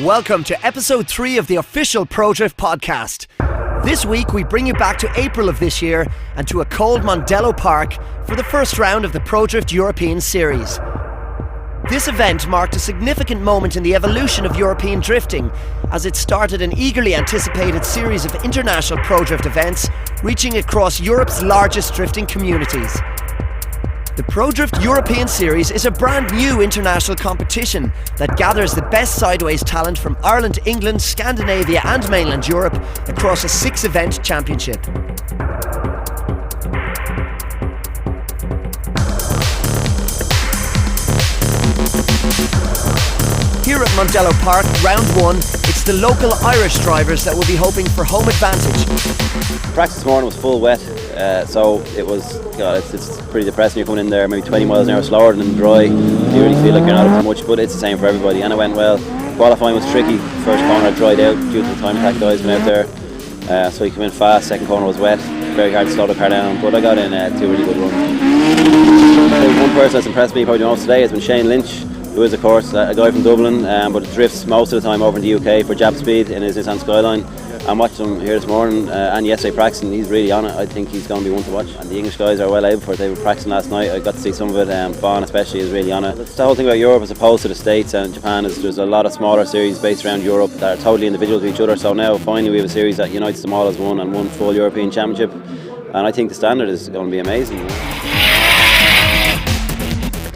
Welcome to episode 3 of the official Prodrift podcast. This week we bring you back to April of this year and to a cold Mondello Park for the first round of the Prodrift European Series. This event marked a significant moment in the evolution of European drifting, as it started an eagerly anticipated series of international Prodrift events reaching across Europe's largest drifting communities. The Prodrift European Series is a brand new international competition that gathers the best sideways talent from Ireland, England, Scandinavia and mainland Europe across a 6-event championship. Here at Mondello Park, round 1, it's the local Irish drivers that will be hoping for home advantage. Practice this morning was full wet, so it was, it's pretty depressing. You're coming in there maybe 20 miles an hour slower than dry. You really feel like you're not up to much, but it's the same for everybody, and it went well. Qualifying was tricky. First corner I dried out due to the time attack guys went out there, so you come in fast. Second corner was wet, very hard to slow the car down, but I got in 2 really good runs. One person that's impressed me probably the most today has been Shane Lynch, who is of course a guy from Dublin, but drifts most of the time over in the UK for Jab Speed in his Nissan Skyline. I watched him here this morning and yesterday practicing. He's really on it. I think he's going to be one to watch. And the English guys are well able for it. They were practicing last night. I got to see some of it. Bon especially is really on it. The whole thing about Europe as opposed to the States and Japan is there's a lot of smaller series based around Europe that are totally individual to each other. So now finally we have a series that unites them all as one and one full European Championship. And I think the standard is going to be amazing.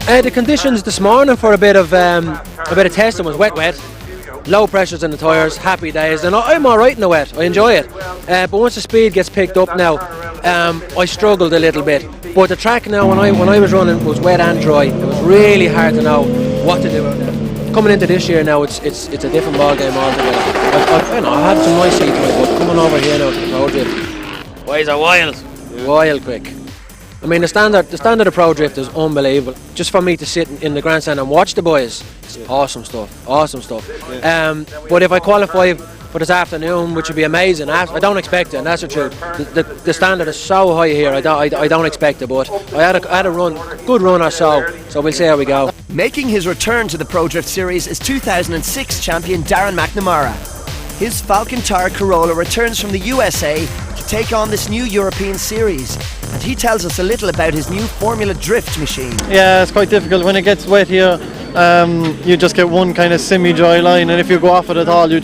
The conditions this morning for a bit of testing was wet. Low pressures in the tyres, happy days, and I'm alright in the wet, I enjoy it. But once the speed gets picked up now, I struggled a little bit. But the track now, when I was running, was wet and dry. It was really hard to know what to do out there. Coming into this year now, it's a different ball game altogether. I had some nice heat, but coming over here now to the Prodrift, boys are wild quick. I mean, the standard of Prodrift is unbelievable. Just for me to sit in the grandstand and watch the boys, it's awesome stuff. But if I qualify for this afternoon, which would be amazing, I don't expect it, and that's the truth. The standard is so high here, I don't expect it, but I had a good run or so we'll see how we go. Making his return to the Prodrift Series is 2006 champion Darren McNamara. His Falcon Tire Corolla returns from the USA to take on this new European Series, and he tells us a little about his new Formula Drift machine. Yeah, it's quite difficult when it gets wet here. You just get one kind of semi-dry line, and if you go off it at all, you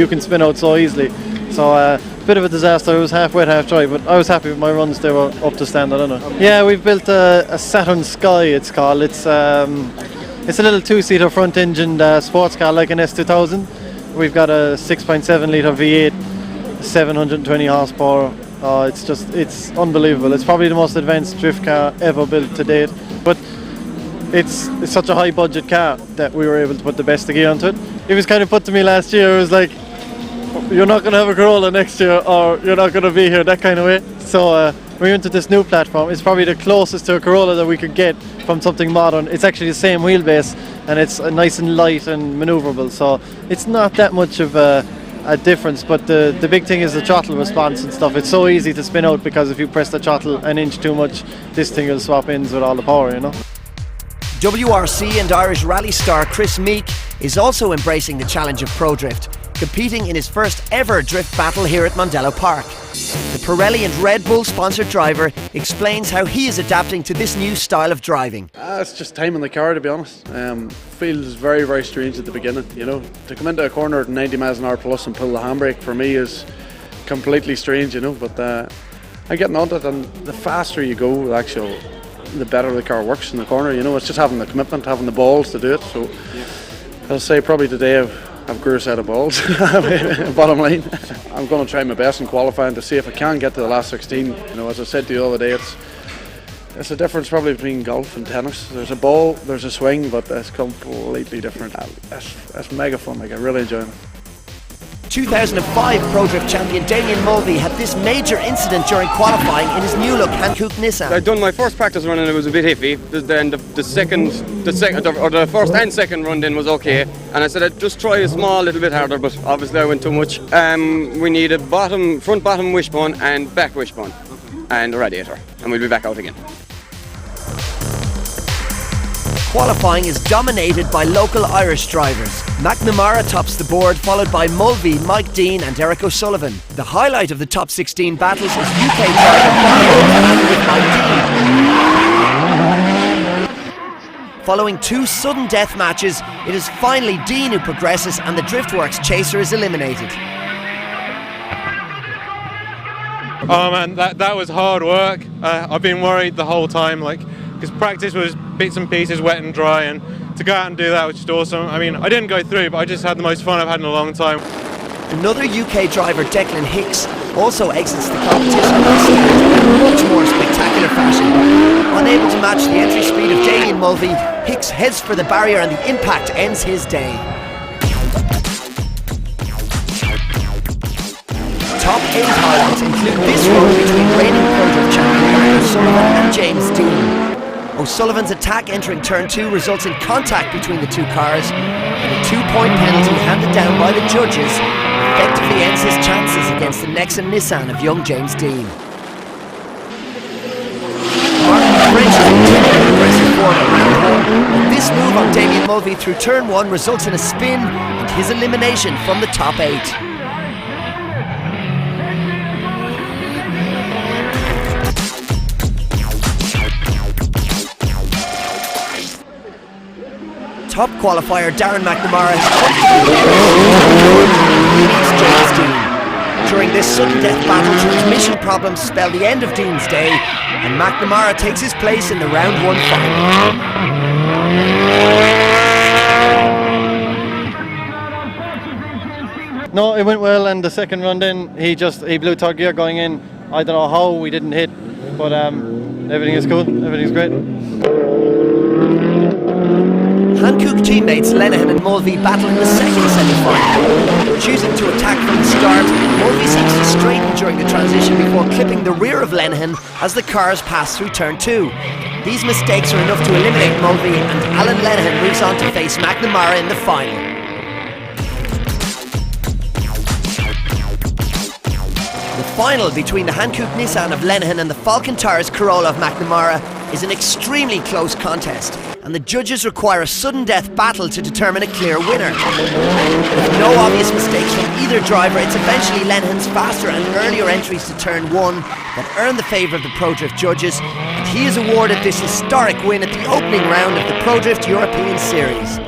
can spin out so easily. So a bit of a disaster. It was half wet, half dry, but I was happy with my runs. They were up to standard, I don't know. Yeah, we've built a Saturn Sky. It's called. It's a little 2-seater front-engined sports car like an S2000. We've got a 6.7 litre V8, 720 horsepower. It's unbelievable. It's probably the most advanced drift car ever built to date. But it's such a high budget car that we were able to put the best of gear onto it. It was kind of put to me last year, it was like, you're not going to have a Corolla next year, or you're not going to be here, that kind of way. So we went to this new platform. It's probably the closest to a Corolla that we could get from something modern. It's actually the same wheelbase, and it's nice and light and manoeuvrable, so it's not that much of a difference. But the big thing is the throttle response and stuff. It's so easy to spin out because if you press the throttle an inch too much, this thing will swap ends with all the power, you know. WRC and Irish rally star Chris Meek is also embracing the challenge of Prodrift, competing in his first ever drift battle here at Mondello Park. The Pirelli and Red Bull sponsored driver explains how he is adapting to this new style of driving. It's just timing the car, to be honest. Feels very, very strange at the beginning, you know. To come into a corner at 90 miles an hour plus and pull the handbrake for me is completely strange, you know, but I'm getting on to it, and the faster you go, the better the car works in the corner, you know. It's just having the commitment, having the balls to do it. So I'll say probably today I've grew a set of balls, bottom line. I'm going to try my best in qualifying to see if I can get to the last 16. You know, as I said to you the other day, it's a difference probably between golf and tennis. There's a ball, there's a swing, but it's completely different. It's mega fun, like I really enjoy it. 2005 Prodrift champion Damien Mulvey had this major incident during qualifying in his new look Hankook Nissan. I'd done my first practice run and it was a bit iffy. Then the first and second run then was okay. And I said I'd just try a small little bit harder, but obviously I went too much. We need a front bottom wishbone and back wishbone and a radiator, and we'll be back out again. Qualifying is dominated by local Irish drivers. McNamara tops the board, followed by Mulvey, Mike Dean and Eric O'Sullivan. The highlight of the top 16 battles is UK driver Bono with Mike Dean. Following 2 sudden death matches, it is finally Dean who progresses and the Driftworks chaser is eliminated. Oh man, that was hard work. I've been worried the whole time, because practice was bits and pieces, wet and dry, and to go out and do that was just awesome. I mean, I didn't go through, but I just had the most fun I've had in a long time. Another UK driver, Declan Hicks, also exits the competition in a much more spectacular fashion. Unable to match the entry speed of Damien Mulvey, Hicks heads for the barrier and the impact ends his day. Top 8 highlights include this run between reigning Prodrift champion Eric O'Sullivan and James Dean. O'Sullivan's attack entering turn 2 results in contact between the 2 cars, and a 2-point penalty handed down by the judges effectively ends his chances against the Nexon Nissan of young James Dean. Martin French is continuing aggressive form at round 1, and this move on Damien Mulvey through turn 1 results in a spin and his elimination from the top 8. Top qualifier Darren McNamara James Dean. During this sudden death battle, transmission problems spell the end of Dean's day, and McNamara takes his place in the round 1 final. No, it went well, and the second run then he blew third gear going in. I don't know how we didn't hit, but everything is cool, everything's great. Hankook teammates Lenihan and Mulvey battle in the second semi-final. Choosing to attack from the start, Mulvey seeks to straighten during the transition before clipping the rear of Lenihan as the cars pass through turn 2. These mistakes are enough to eliminate Mulvey, and Alan Lenihan moves on to face McNamara in the final. The final between the Hankook Nissan of Lenihan and the Falcon Tires Corolla of McNamara is an extremely close contest, and the judges require a sudden death battle to determine a clear winner. With no obvious mistakes from either driver, it's eventually Lenihan's faster and earlier entries to turn 1 that earn the favour of the Prodrift judges, and he is awarded this historic win at the opening round of the Prodrift European Series.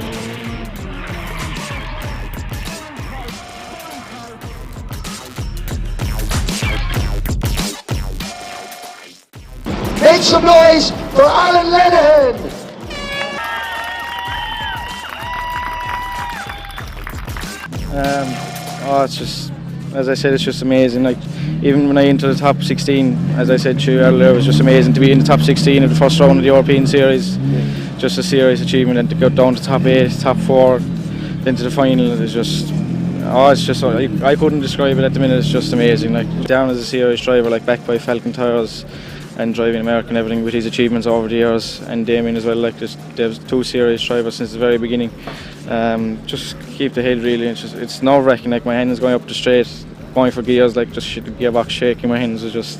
Make some noise for Alan Lenihan! It's just, as I said, it's just amazing. Even when I entered the top 16, as I said to you earlier, it was just amazing to be in the top 16 of the first round of the European Series. Just a serious achievement, and to go down to top 8, top 4, then to the final is just, I couldn't describe it at the minute. It's just amazing. Down as a series driver, backed by Falcon Tires and driving American, everything with his achievements over the years, and Damien as well. There's 2 serious drivers since the very beginning. Just keep the head really. It's nerve-wracking. My hands going up the straight, going for gears, just the gearbox shaking. My hands are just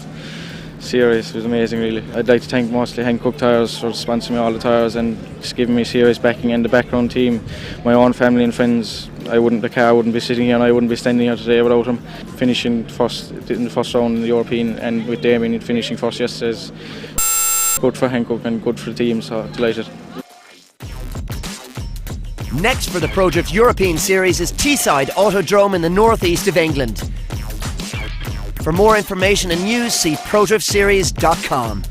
serious. It was amazing, really. I'd like to thank mostly Hankook Tires for sponsoring me all the tyres and just giving me serious backing, and the background team, my own family and friends. The car wouldn't be sitting here, and I wouldn't be standing here today without them. Finishing first in the first round in the European, and with Damien finishing first yesterday is good for Hankook and good for the team, so delighted. Next for the Prodrift European Series is Teesside Autodrome in the northeast of England. For more information and news, see prodriftseries.com.